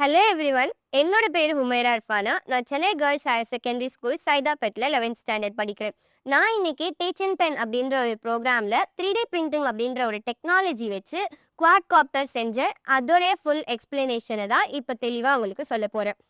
Hello everyone. என்னோட பேரு Humaira Irfana. நான் Chennai girls higher secondary school சைதாபேட்ல 11th ஸ்டாண்டர்ட் படிக்கிறேன். நான் இன்னைக்கு டீச் அண்ட் பென் அப்படின்ற ஒரு ப்ரோக்ராம்ல 3D பிரிண்டிங் அப்படின்ற ஒரு டெக்னாலஜி வச்சு குவாட்காப்டர் செஞ்ச அதோடைய ஃபுல் எக்ஸ்பிளனேஷனை தான் இப்போ தெளிவாக உங்களுக்கு சொல்ல போகிறேன்.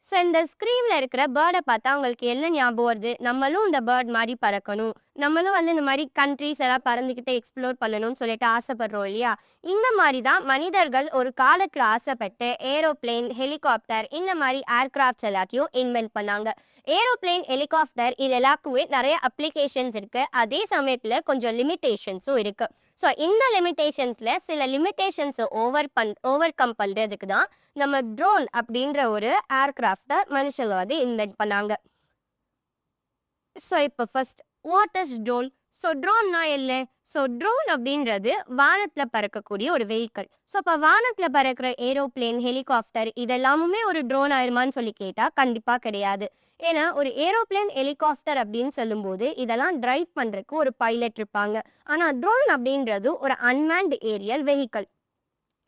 ஸோ இந்த ஸ்க்ரீனில் இருக்கிற பேர்டை பார்த்தா உங்களுக்கு என்ன ஞாபகம் வருது? நம்மளும் இந்த பேர்ட் மாதிரி பறக்கணும், நம்மளும் இந்த மாதிரி கண்ட்ரிஸ் எல்லாம் பறந்துக்கிட்டே எக்ஸ்ப்ளோர் பண்ணணும்னு சொல்லிட்டு ஆசைப்படுறோம் இல்லையா? இந்த மாதிரி தான் மனிதர்கள் ஒரு காலத்தில் ஆசைப்பட்டு ஏரோப்ளேன், ஹெலிகாப்டர் இந்த மாதிரி ஏர்கிராஃப்ட்ஸ் எல்லாத்தையும் இன்வென்ட் பண்ணாங்க. ஏரோப்ளேன், ஹெலிகாப்டர் இது எல்லாருக்குமே நிறைய அப்ளிகேஷன்ஸ் இருக்குது. அதே சமயத்தில் கொஞ்சம் லிமிட்டேஷன்ஸும் இருக்குது. ஸோ இந்த லிமிட்டேஷன்ஸில் சில லிமிட்டேஷன்ஸை ஓவர் கம் பண்ணுறதுக்கு தான் நம்ம ட்ரோன் அப்படின்ற ஒரு ஏர்கிராஃப்டை மனுஷங்க இன்வென்ட் பண்ணாங்க. ஸோ இப்போ first what is drone? So ட்ரோன்னா இல்லை? ஸோ ட்ரோன் அப்படின்றது வானத்தில் பறக்கக்கூடிய ஒரு வெஹிக்கிள். ஸோ இப்போ வானத்தில் பறக்கிற ஏரோப்ளேன், ஹெலிகாப்டர் இதெல்லாமுமே ஒரு ட்ரோன் ஆயிருமான்னு சொல்லி கேட்டால் கண்டிப்பாக கிடையாது. ஏன்னா ஒரு ஏரோப்ளேன், ஹெலிகாப்டர் அப்படின்னு சொல்லும்போது இதெல்லாம் டிரைவ் பண்ணுறதுக்கு ஒரு பைலட் இருப்பாங்க. ஆனால் ட்ரோன் அப்படின்றது ஒரு அன்மேன்டு ஏரியல் வெஹிக்கிள்.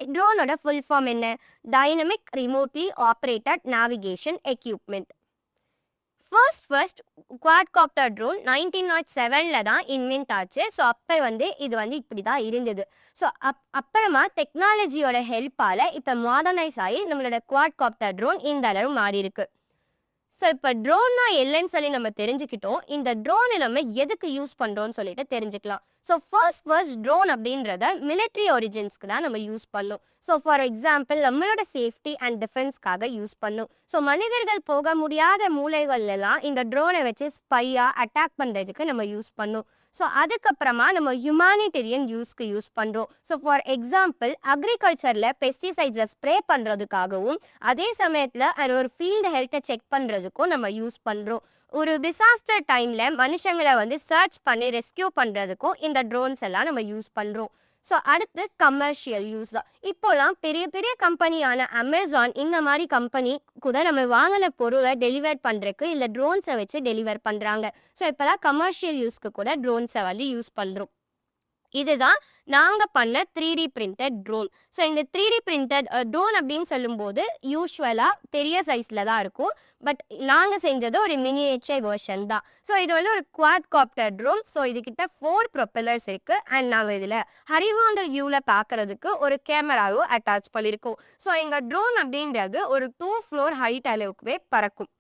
ட்ரோனோட ஃபுல் ஃபார்ம் என்ன? Dynamic remotely operated navigation equipment. First quadcopter drone 1907 தான் இன்வென்ட் ஆச்சு. ஸோ அப்போ இது இப்படி தான் இருந்தது. ஸோ அப்புறமா டெக்னாலஜியோட ஹெல்ப்பால் இப்போ மாடர்னைஸ் ஆகி நம்மளோட குவாட்காப்டர் ட்ரோன் இந்த அளவு மாறி இருக்கு. ஸோ இப்போ ட்ரோன்னா இல்லைன்னு சொல்லி நம்ம தெரிஞ்சுக்கிட்டோம். இந்த ட்ரோனை நம்ம எதுக்கு யூஸ் பண்ணுறோன்னு சொல்லிட்டு தெரிஞ்சுக்கலாம். ஸோ ஃபர்ஸ்ட் ட்ரோன் அப்படின்றத மிலிட்ரி ஒரிஜின்ஸ்க்கு தான் நம்ம யூஸ் பண்ணோம். ஸோ ஃபார் எக்ஸாம்பிள் நம்மளோட சேஃப்டி அண்ட் டிஃபென்ஸ்க்காக யூஸ் பண்ணோம். ஸோ மனிதர்கள் போக முடியாத மூலைகள்லாம் இந்த ட்ரோனை வச்சு ஸ்பையாக அட்டாக் பண்ணுறதுக்கு நம்ம யூஸ் பண்ணோம். ஸோ அதுக்கப்புறமா நம்ம ஹியூமானிட்டேரியன் யூஸ்க்கு யூஸ் பண்ணுறோம். ஸோ ஃபார் எக்ஸாம்பிள் அக்ரிகல்ச்சரில் பெஸ்டிசைட்ஸை ஸ்ப்ரே பண்ணுறதுக்காகவும் அதே சமயத்தில் அது ஒரு ஃபீல்டு ஹெல்த்தை செக் பண்ணுறதுக்கும் நம்ம யூஸ் பண்ணுறோம். ஒரு டிசாஸ்டர் டைமில் மனுஷங்களை சர்ச் பண்ணி ரெஸ்கியூ பண்ணுறதுக்கும் இந்த ட்ரோன்ஸ் எல்லாம் நம்ம யூஸ் பண்ணுறோம். ஸோ அடுத்து கமர்ஷியல் யூஸ் தான். இப்போலாம் பெரிய பெரிய கம்பெனியான அமேசான் இந்த மாதிரி கம்பெனி கூட நம்ம வாங்கின பொருளை டெலிவர் பண்ணுறதுக்கு இல்லை ட்ரோன்ஸை வச்சு டெலிவர் பண்ணுறாங்க. ஸோ இப்போலாம் கமர்ஷியல் யூஸ்க்கு கூட ட்ரோன்ஸை யூஸ் பண்ணுறோம். இதுதான் நாங்கள் பண்ண 3D பிரிண்டட் ட்ரோன். ஸோ இந்த 3D பிரிண்டட் ட்ரோன் அப்படின்னு சொல்லும்போது யூஸ்வலாக பெரிய சைஸில் தான் இருக்கும். பட் நாங்கள் செஞ்சது ஒரு மினியேச்சர் வெர்ஷன் தான். ஸோ இது ஒரு குவாட்காப்டர் ட்ரோன். ஸோ இதுக்கிட்ட 4 ப்ரொப்பல்லர்ஸ் இருக்குது. அண்ட் நாங்கள் இதில் ஹரிவாண்டர் வியூவில் பார்க்குறதுக்கு ஒரு கேமராவும் அட்டாச் பண்ணியிருக்கோம். ஸோ எங்கள் ட்ரோன் அப்படின்றது ஒரு 2 ஃப்ளோர் ஹைட் அளவுக்குவே பறக்கும்.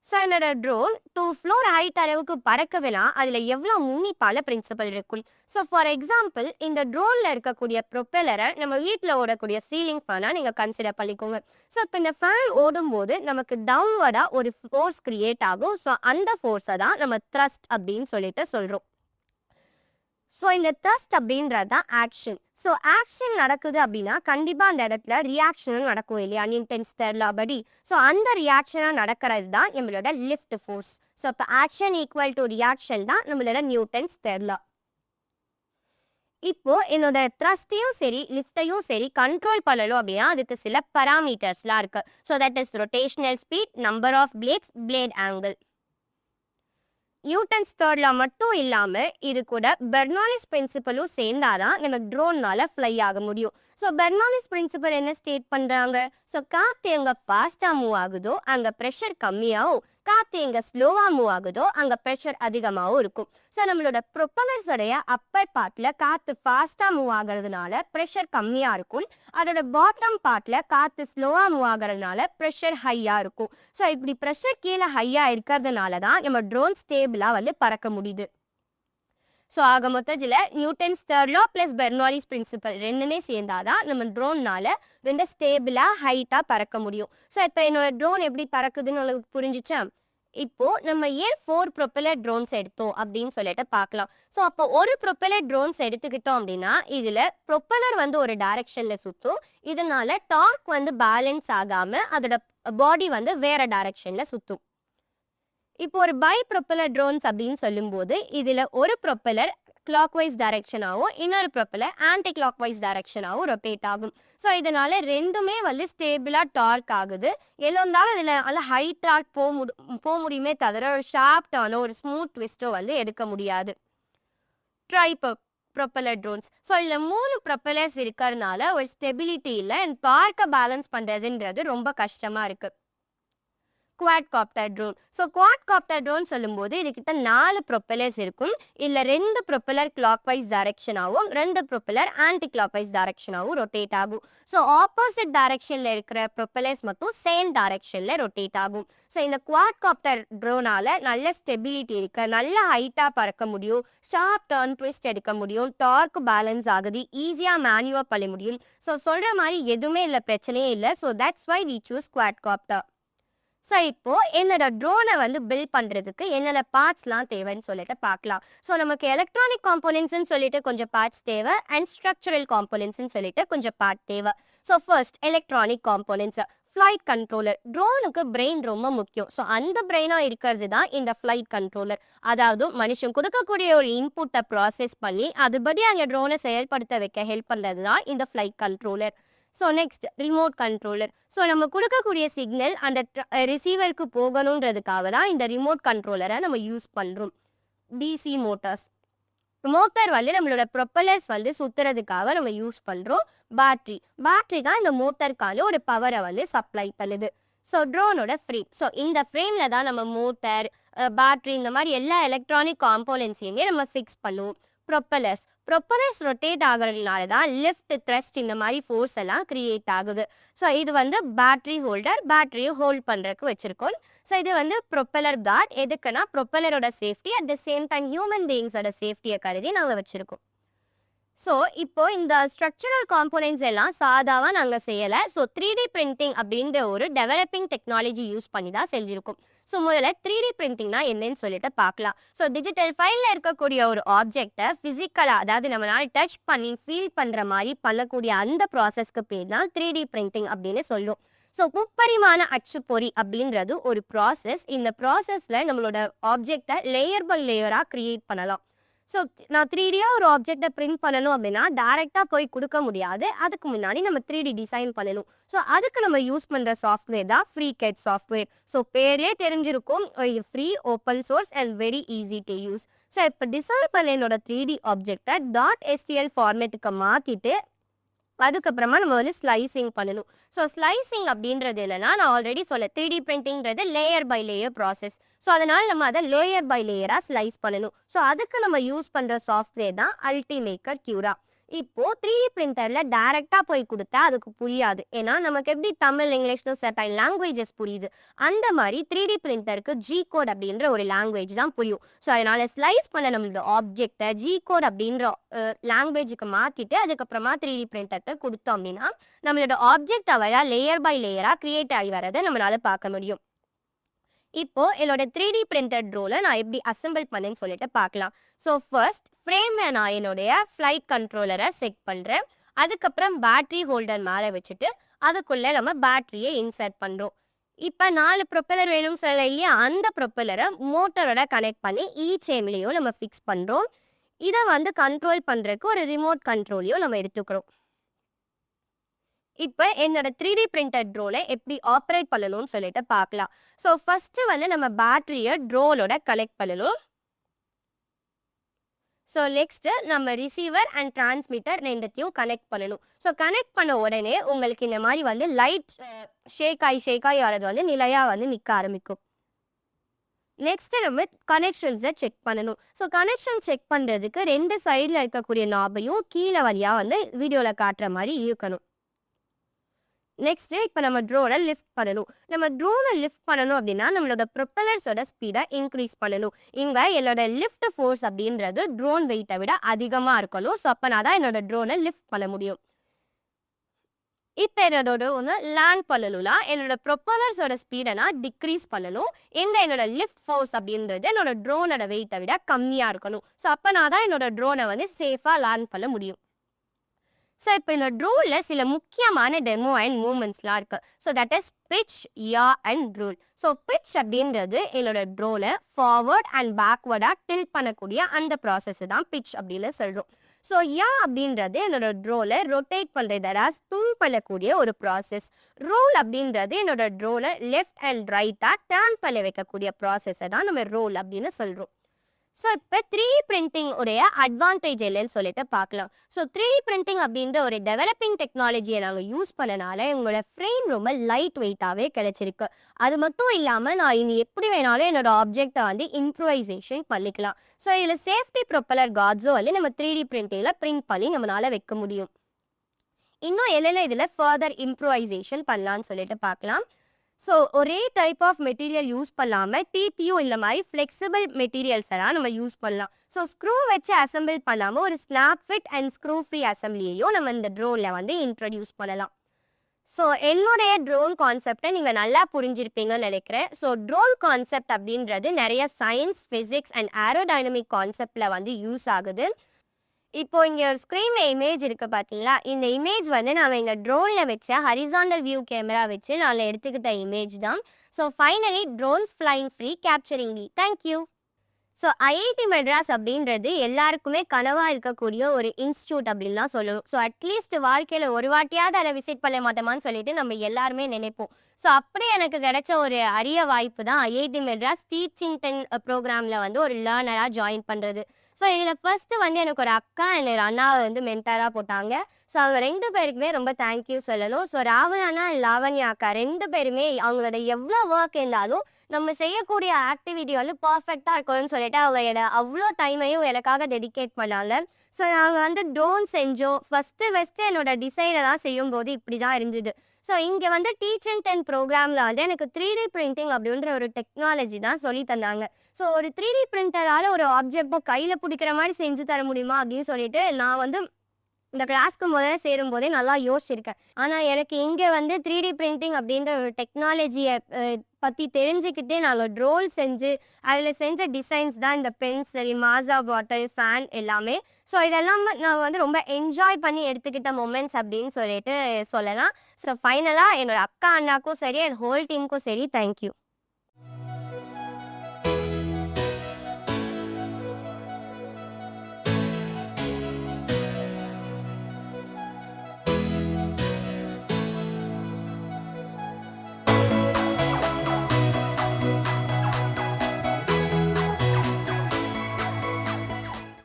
ஸோ என்னோட ட்ரோன் 2 ஃப்ளோர் ஹைட் அளவுக்கு பறக்கவேனா அதில் எவ்வளோ உன்னிப்பான பிரின்சிபல் இருக்கும். ஸோ ஃபார் எக்ஸாம்பிள் இந்த ட்ரோனில் இருக்கக்கூடிய ப்ரொப்பெல்லரை நம்ம வீட்டில் ஓடக்கூடிய சீலிங் ஃபேனாக நீங்கள் கன்சிடர் பண்ணிக்கோங்க. ஸோ இப்போ இந்த ஃபேன் ஓடும்போது நமக்கு டவுன்வர்டாக ஒரு ஃபோர்ஸ் கிரியேட் ஆகும். ஸோ அந்த ஃபோர்ஸை தான் நம்ம த்ரஸ்ட் அப்படின்னு சொல்லிட்டு சொல்கிறோம். ஸோ இந்த த்ரஸ்ட் அப்படின்றது தான் ஆக்ஷன். ஸோ ஆக்ஷன் நடக்குது அப்படின்னா கண்டிப்பாக அந்த இடத்துல ரியாக்ஷனும் நடக்கும் இல்லையா? நியூட்டன்ஸ் தேர்ட் லா படி. ஸோ அந்த ரியாக்ஷனாக நடக்கிறது தான் நம்மளோட லிஃப்ட் ஃபோர்ஸ். ஸோ இப்போ ஆக்ஷன் ஈக்குவல் டு ரியாக்ஷன் தான் நம்மளோட நியூட்டன்ஸ் தேர்ட் லா. இப்போ என்னோட த்ரஸ்டையும் சரி லிஃப்டையும் சரி கண்ட்ரோல் பண்ணணும் அப்படின்னா அதுக்கு சில பராமீட்டர்ஸ்லாம் இருக்கு. So that is rotational speed, number of blades, blade angle. Newton's third law மட்டும் இல்லாமல் இது கூட பெர்னோலிஸ் பிரின்சிபலும் சேர்ந்தாதான் நம்ம ட்ரோன்னால ஃப்ளை ஆக முடியும். ஸோ பெர்னோலிஸ் பிரின்சிபல் என்ன ஸ்டேட் பண்ணுறாங்க? ஸோ காற்று எங்கே ஃபாஸ்ட்டாக மூவ் ஆகுதோ அங்கே ப்ரெஷர் கம்மியாகவும், காற்று எங்கே ஸ்லோவாக மூவ் ஆகுதோ அங்கே ப்ரெஷர் அதிகமாகவும் இருக்கும். ஸோ நம்மளோட ப்ரொப்பல்லர்ஸோடைய அப்பர் பார்ட்டில் காற்று ஃபாஸ்ட்டாக மூவ் ஆகிறதுனால ப்ரெஷர் கம்மியாக இருக்கும். அதோட பாட்டம் பார்ட்டில் காற்று ஸ்லோவாக மூவ் ஆகிறதுனால ப்ரெஷர் ஹையாக இருக்கும். ஸோ இப்படி ப்ரெஷர் கீழே ஹையாக இருக்கிறதுனால தான் நம்ம ட்ரோன் ஸ்டேபிளாக பறக்க முடியுது. ஸோ ஆக மொத்தத்தில் Newton's third law plus Bernoulli's principle ரெண்டுமே சேர்ந்தாதான் நம்ம ட்ரோன்னால ரெண்டு ஸ்டேபிளாக ஹைட்டாக பறக்க முடியும். ஸோ இப்போ என்னோட ட்ரோன் எப்படி பறக்குதுன்னு உங்களுக்கு புரிஞ்சிச்சா? இப்போது நம்ம ஏன் 4 ப்ரொப்பல்லர் ட்ரோன்ஸ் எடுத்தோம் அப்படின்னு சொல்லிட்டு பார்க்கலாம். ஸோ அப்போ ஒரு ப்ரொப்பல்லர் ட்ரோன்ஸ் எடுத்துக்கிட்டோம் அப்படின்னா இதில் ப்ரொப்பல்லர் ஒரு டைரக்ஷனில் சுற்றும். இதனால டார்க் பேலன்ஸ் ஆகாமல் அதோட பாடி வேற டைரக்ஷனில் சுற்றும். இப்போ ஒரு பை ப்ரொப்பல்லர் ட்ரோன்ஸ் அப்படின்னு சொல்லும்போது இதில் ஒரு ப்ரொப்பல்லர் கிளாக் வைஸ் டைரக்ஷனாகவும் இன்னொரு ப்ரொப்பல்லர் ஆன்டி கிளாக் வைஸ் டைரக்ஷனாகவும் ரொட்டேட் ஆகும். ஸோ இதனால ரெண்டுமே ஸ்டேபிளாக டார்க் ஆகுது. இருந்தாலும் இதில் ஹை டார்க் போக முடியுமே தவிர ஒரு ஷார்ப் டர்னோ ஒரு ஸ்மூத் ட்விஸ்ட்டோ எடுக்க முடியாது. ட்ரைபோ ப்ரொப்பலர் ட்ரோன்ஸ். ஸோ இதில் 3 ப்ரொப்பலர்ஸ் இருக்கிறதுனால ஒரு ஸ்டெபிலிட்டி இல்லை அண்ட் பார்க்க பேலன்ஸ் பண்ணுறதுன்றது ரொம்ப கஷ்டமாக இருக்குது. Quadcopter drone. So Quadcopter drone சொல்லும்போது இதுக்கிட்ட 4 ப்ரொப்பலர்ஸ் இருக்கும். இல்லை 2 ப்ரொப்பலர் கிளாக் வைஸ் டைரக்ஷனாகவும் 2 ப்ரொப்பலர் ஆன்டி கிளாக் வைஸ் டைரக்ஷனாகவும் ரொட்டேட் ஆகும். ஸோ ஆப்போசிட் டைரக்ஷனில் இருக்கிற ப்ரொப்பலர்ஸ் மட்டும் சேம் டைரக்ஷனில் ரொட்டேட் ஆகும். ஸோ இந்த Quadcopter ட்ரோனால் நல்ல ஸ்டெபிலிட்டி இருக்கு, நல்ல ஹைட்டாக பறக்க முடியும், ஷார்ப் டர்ன் ட்விஸ்ட் எடுக்க முடியும், டார்க் பேலன்ஸ் ஆகுது, ஈஸியாக மேனுவல் பண்ண முடியும். ஸோ சொல்கிற மாதிரி எதுவுமே இல்லை, பிரச்சனையே இல்லை. So that's why we choose Quadcopter. So இப்போ என்னோட ட்ரோனை வந்து பில்ட் பண்ணுறதுக்கு என்னென்ன பார்ட்ஸ்லாம் தேவைன்னு சொல்லிட்டு பார்க்கலாம். ஸோ நமக்கு எலக்ட்ரானிக் காம்போனன்ட்ஸ்ன்னு சொல்லிட்டு கொஞ்சம் பார்ட்ஸ் தேவை அண்ட் ஸ்ட்ரக்சரல் காம்போனன்ட்ஸ்ன்னு சொல்லிட்டு கொஞ்சம் பார்ட் தேவை. So first electronic components. Flight controller. ட்ரோனுக்கு பிரெயின் ரொம்ப முக்கியம். ஸோ அந்த பிரெயினாக இருக்கிறது தான் இந்த ஃப்ளைட் கண்ட்ரோலர். அதாவது மனுஷன் கொடுக்கக்கூடிய ஒரு இன்புட்டை ப்ராசஸ் பண்ணி அதுபடி அந்த ட்ரோனை செயல்படுத்த வைக்க ஹெல்ப் பண்ணுறது தான் இந்த flight controller. So next remote controller. So நம்ம கொடுக்கக்கூடிய சிக்னல் அந்த ரிசீவருக்கு போகணுன்றதுக்காக தான் இந்த ரிமோட் கண்ட்ரோலரை நம்ம யூஸ் பண்ணுறோம். DC Motors. மோட்டார் வந்து நம்மளோட ப்ரொப்பல்லர்ஸ் வந்து சுற்றுறதுக்காக நம்ம யூஸ் பண்ணுறோம். பேட்ரி தான் இந்த மோட்டருக்கான ஒரு பவரை வந்து சப்ளை பண்ணுது. So ட்ரோனோட frame. ஸோ இந்த ஃப்ரேமில் தான் நம்ம மோட்டார், பேட்ரி, இந்த மாதிரி எல்லா எலக்ட்ரானிக் காம்போனன்ட்ஸையுமே நம்ம ஃபிக்ஸ் பண்ணுவோம். ப்ரொப்பல்லர்ஸ் ரொட்டேட் ஆகிறதுனால தான் லிஃப்ட், த்ரஸ்ட் இந்த மாதிரி ஃபோர்ஸ் எல்லாம் கிரியேட் ஆகுது. ஸோ இது வந்து பேட்ரி ஹோல்டர், பேட்டரியை ஹோல்ட் பண்ணுறதுக்கு வச்சுருக்கோம். ஸோ இது வந்து ப்ரொப்பல்லர் கார்ட். எதுக்குன்னா ப்ரொப்பல்லரோட safety, at the same time human பீயிங்ஸோட சேஃப்டியை கருதி நாங்கள் வச்சுருக்கோம். ஸோ இப்போ இந்த ஸ்ட்ரக்சரல் காம்போனன்ட்ஸ் எல்லாம் சாதாவாக நாங்கள் செய்யலை. ஸோ 3D பிரிண்டிங் அப்படின்ற ஒரு டெவலப்பிங் டெக்னாலஜி யூஸ் பண்ணி தான் செஞ்சுருக்கோம். ஸோ முதல்ல 3D பிரிண்டிங்னா என்னன்னு சொல்லிட்டு பார்க்கலாம். ஸோ டிஜிட்டல் ஃபைலில் இருக்கக்கூடிய ஒரு ஆப்ஜெக்டை ஃபிசிக்கலாக, அதாவது நம்மளால் டச் பண்ணி ஃபீல் பண்ணுற மாதிரி பண்ணக்கூடிய அந்த ப்ராசஸ்க்கு பேர் தான் 3D பிரிண்டிங் அப்படின்னு சொல்லுவோம். ஸோ முப்பரிமாண அச்சுப்பொறி அப்படின்றது ஒரு ப்ராசஸ். இந்த ப்ராசஸில் நம்மளோட ஆப்ஜெக்டை லேயர் பை லேயராக க்ரியேட் பண்ணலாம். ஸோ நான் 3Dயாக ஒரு ஆப்ஜெக்டை பிரிண்ட் பண்ணணும் அப்படின்னா டேரெக்டாக போய் கொடுக்க முடியாது. அதுக்கு முன்னாடி நம்ம 3D டிசைன் பண்ணணும். ஸோ அதுக்கு நம்ம யூஸ் பண்ணுற சாஃப்ட்வேர் தான் FreeCAD சாஃப்ட்வேர். ஸோ பேரே தெரிஞ்சிருக்கும், free, open source and very easy to use. So இப்போ டிசைன் பண்ண என்னோட 3D ஆப்ஜெக்டை .stl ஃபார்மேட்டுக்கு மாற்றிட்டு அதுக்கப்புறமா நம்ம வந்து ஸ்லைசிங் பண்ணணும். ஸோ ஸ்லைசிங் அப்படின்றது இல்லைனா நான் ஆல்ரெடி சொல்ல 3D பிரிண்டிங்கிறது layer by layer process. So அதனால் நம்ம அதை லேயர் பை லேயராக ஸ்லைஸ் பண்ணணும். ஸோ அதுக்கு நம்ம யூஸ் பண்ணுற சாஃப்ட்வேர் தான் அல்டிமேக்கர் கியூரா. இப்போது 3D பிரிண்டரில் டேரெக்டாக போய் கொடுத்தா அதுக்கு புரியாது. ஏன்னா நமக்கு எப்படி தமிழ், இங்கிலீஷ்னு சர்டைன் லாங்குவேஜஸ் புரியுது, அந்த மாதிரி 3D பிரிண்டருக்கு G-கோட் அப்படின்ற ஒரு லாங்குவேஜ் தான் புரியும். ஸோ அதனால் ஸ்லைஸ் பண்ண நம்மளோட ஆப்ஜெக்டை G-கோட் அப்படின்ற லாங்குவேஜுக்கு மாற்றிட்டு அதுக்கப்புறமா 3D பிரிண்டர்கிட்ட கொடுத்தோம் அப்படின்னா நம்மளோட ஆப்ஜெக்ட் அவையாக லேயர் பை லேயராக க்ரியேட் ஆகி வரதை நம்மளால் பார்க்க முடியும். இப்போ என்னோட 3D பிரிண்டர் ட்ரோலை நான் எப்படி அசெம்பிள் பண்ணேன்னு சொல்லிட்டு பார்க்கலாம். ஸோ ஃபர்ஸ்ட் ஃப்ரேமில் நான் என்னுடைய ஃப்ளைட் கண்ட்ரோலரை செட் பண்ணுறேன். அதுக்கப்புறம் பேட்ரி ஹோல்டர் மேலே வச்சுட்டு அதுக்குள்ளே நம்ம பேட்டரியை இன்சர்ட் பண்ணுறோம். இப்போ 4 ப்ரொப்பலர் வேணும்னு சொல்ல இல்லையா, அந்த ப்ரொப்பலரை மோட்டரோட கனெக்ட் பண்ணி சேம்லேயும் நம்ம ஃபிக்ஸ் பண்ணுறோம். இதை வந்து கண்ட்ரோல் பண்ணுறதுக்கு ஒரு ரிமோட் கண்ட்ரோலையும் நம்ம எடுத்துக்கிறோம். இப்போ என்னோட 3D பிரிண்டர் ட்ரோனை எப்படி ஆப்ரேட் பண்ணணும்னு சொல்லிட்டு பார்க்கலாம். ஸோ ஃபஸ்ட்டு வந்து நம்ம பேட்டரியை ட்ரோனோட கலெக்ட் பண்ணணும். ஸோ நெக்ஸ்ட்டு நம்ம ரிசீவர் அண்ட் டிரான்ஸ்மிட்டர் ரெண்டுத்தையும் கனெக்ட் பண்ணணும். ஸோ கனெக்ட் பண்ண உடனே உங்களுக்கு இந்த மாதிரி வந்து லைட் ஷேக் ஆகி ஆகிறது வந்து நிலையாக வந்து நிற்க ஆரம்பிக்கும். நெக்ஸ்ட்டு நம்ம கனெக்ஷன்ஸை செக் பண்ணணும். ஸோ கனெக்ஷன் செக் பண்ணுறதுக்கு 2 சைடில் இருக்கக்கூடிய நாபையும் கீழே வழியாக வந்து வீடியோவில் காட்டுற மாதிரி இருக்கணும். நெக்ஸ்ட்டு இப்போ நம்ம ட்ரோனை லிஃப்ட் பண்ணணும். நம்ம ட்ரோனை லிஃப்ட் பண்ணணும் அப்படின்னா நம்மளோட ப்ரொப்பல்லர்ஸோட ஸ்பீடை இன்க்ரீஸ் பண்ணணும். இங்கே என்னோட லிஃப்ட் ஃபோர்ஸ் அப்படின்றது ட்ரோன் வெயிட்டை விட அதிகமாக இருக்கணும். ஸோ அப்போ நான் தான் என்னோட ட்ரோனை லிஃப்ட் பண்ண முடியும். இப்போ என்னோட ட்ரோனை லேண்ட் பண்ணணும்னா என்னோட ப்ரொப்பல்லர்ஸோட ஸ்பீடை நான் டிக்ரீஸ் பண்ணணும். என்னோட லிஃப்ட் ஃபோர்ஸ் அப்படின்றது என்னோட ட்ரோனோட வெயிட்டை விட கம்மியாக இருக்கணும். ஸோ அப்போ நான் தான் என்னோட ட்ரோனை வந்து சேஃபாக லேண்ட் பண்ண முடியும். ஸோ இப்போ இந்த ட்ரோனில் சில முக்கியமான டெமோ அண்ட் மூமெண்ட்ஸ்லாம் இருக்குது. So that is pitch, yeah and rule. So pitch அப்படின்றது என்னோட ட்ரோனை ஃபார்வர்ட் அண்ட் பேக்வர்டாக டில்ட் பண்ணக்கூடிய அந்த ப்ராசஸ் தான் பிட்ச் அப்படின்னு சொல்கிறோம். ஸோ யா அப்படின்றது என்னோட ட்ரோனை ரொட்டேட் பண்ணுறதா ஸ்பின் பண்ணக்கூடிய ஒரு ப்ராசஸ். ரோல் அப்படின்றது என்னோட ட்ரோனை லெஃப்ட் அண்ட் ரைட்டாக டர்ன் பண்ண வைக்கக்கூடிய ப்ராசஸை தான் நம்ம ரோல் அப்படின்னு சொல்கிறோம். ஸோ இப்போ 3D பிரிண்டிங் உடைய அட்வான்டேஜ் இல்லைன்னு சொல்லிட்டு பார்க்கலாம். ஸோ 3D பிரிண்டிங் அப்படின்ற ஒரு டெவலப்பிங் டெக்னாலஜியை நாங்கள் யூஸ் பண்ணனால எங்களோட ஃப்ரேம் ரொம்ப லைட் வெயிட்டாகவே கிடைச்சிருக்கு. அது மட்டும் இல்லாமல் நான் இனி எப்படி வேணாலும் என்னோட ஆப்ஜெக்டை வந்து இம்ப்ரூவைசேஷன் பண்ணிக்கலாம். ஸோ இதில் சேஃப்டி ப்ரொப்பலர் கார்ட்ஸும் வந்து நம்ம 3D பிரிண்டிங்கில் பிரிண்ட் பண்ணி நம்மளால் வைக்க முடியும். இன்னும் என்னென்ன இதில் ஃபர்தர் இம்ப்ரூவைசேஷன் பண்ணலான்னு சொல்லிட்டு பார்க்கலாம். ஸோ ஒரே டைப் ஆஃப் மெட்டீரியல் யூஸ் பண்ணாமல் டிபியூ இந்த மாதிரி ஃப்ளெக்சிபிள் மெட்டீரியல்ஸ் எல்லாம் நம்ம யூஸ் பண்ணலாம். ஸோ ஸ்க்ரூ வச்சு அசம்பிள் பண்ணாமல் ஒரு snap fit and screw free அசம்பிளியையும் நம்ம இந்த ட்ரோனில் வந்து இன்ட்ரடியூஸ் பண்ணலாம். ஸோ என்னுடைய ட்ரோன் கான்செப்டை நீங்கள் நல்லா புரிஞ்சிருப்பீங்கன்னு நினைக்கிறேன். ஸோ ட்ரோன் கான்செப்ட் அப்படின்றது நிறைய சயின்ஸ், ஃபிசிக்ஸ் அண்ட் ஏரோடைனமிக் கான்செப்டில் வந்து யூஸ் ஆகுது. இப்போ இங்கே ஒரு ஸ்க்ரீனில் இமேஜ் இருக்குது பார்த்தீங்களா? இந்த இமேஜ் வந்து நான் எங்கள் ட்ரோனில் வச்ச ஹரிசாண்டல் வியூ கேமரா வச்சு நான் எடுத்துக்கிட்ட இமேஜ் தான். So finally drones flying free capturing me. Thank you. So IIT Madras அப்படின்றது எல்லாருக்குமே கனவாக இருக்கக்கூடிய ஒரு இன்ஸ்டியூட் அப்படின்லாம் சொல்லணும். ஸோ அட்லீஸ்ட் வாழ்க்கையில் ஒரு வாட்டியாவது அதை விசிட் பண்ண மாட்டோமான்னு சொல்லிட்டு நம்ம எல்லாருமே நினைப்போம். ஸோ அப்படி எனக்கு கிடைச்ச ஒரு அரிய வாய்ப்பு தான் ஐஐடி மெட்ராஸ் டீச்சிங் ப்ரோக்ராமில் வந்து ஒரு லேர்னராக ஜாயின் பண்ணுறது. ஸோ இதில் ஃபர்ஸ்ட்டு வந்து எனக்கு ஒரு அக்கா என்னோட அண்ணாவை வந்து மென்டராக போட்டாங்க. ஸோ அவங்க 2 பேருக்குமே ரொம்ப தேங்க்யூ சொல்லணும். ஸோ ராவல் அண்ணா, லாவண்யா அக்கா 2 பேருமே அவங்களோட எவ்வளோ ஒர்க் இருந்தாலும் நம்ம செய்யக்கூடிய ஆக்டிவிட்டி வந்து பர்ஃபெக்டாக இருக்கணும்னு சொல்லிட்டு அவங்க அவ்வளோ டைமையும் எனக்காக டெடிகேட் பண்ணாங்க. ஸோ நாங்கள் வந்து ட்ரோன் செஞ்சோம். ஃபஸ்ட்டு என்னோட டிசைனை தான் செய்யும்போது இப்படி தான் இருந்தது. ஸோ இங்கே வந்து டீச்சிங் 10 ப்ரோக்ராமில் வந்து எனக்கு 3D பிரிண்டிங் அப்படின்ற ஒரு டெக்னாலஜி தான் சொல்லி தந்தாங்க. ஸோ ஒரு 3D பிரிண்டரால் ஒரு ஆப்ஜெக்டை கையில் பிடிக்கிற மாதிரி செஞ்சு தர முடியுமா அப்படின்னு சொல்லிட்டு நான் வந்து இந்த கிளாஸ்க்கு முதல்ல சேரும்போதே நல்லா யோசிச்சிருக்கேன். ஆனால் எனக்கு இங்கே வந்து 3D பிரிண்டிங் அப்படின்ற ஒரு டெக்னாலஜியை பற்றி தெரிஞ்சுக்கிட்டு நாங்கள் ட்ரோல் செஞ்சு அதில் செஞ்ச டிசைன்ஸ் தான் இந்த பென்சில், மாசா பாட்டில், ஃபேன் எல்லாமே. ஸோ இதெல்லாம் நான் வந்து ரொம்ப என்ஜாய் பண்ணி எடுத்துக்கிட்ட மொமெண்ட்ஸ் அப்படின்னு சொல்லிட்டு சொல்லலாம். ஸோ ஃபைனலாக என்னோட அக்கா அண்ணாக்கும் சரி, என் ஹோல் டீமுக்கும் சரி, தேங்க்யூ.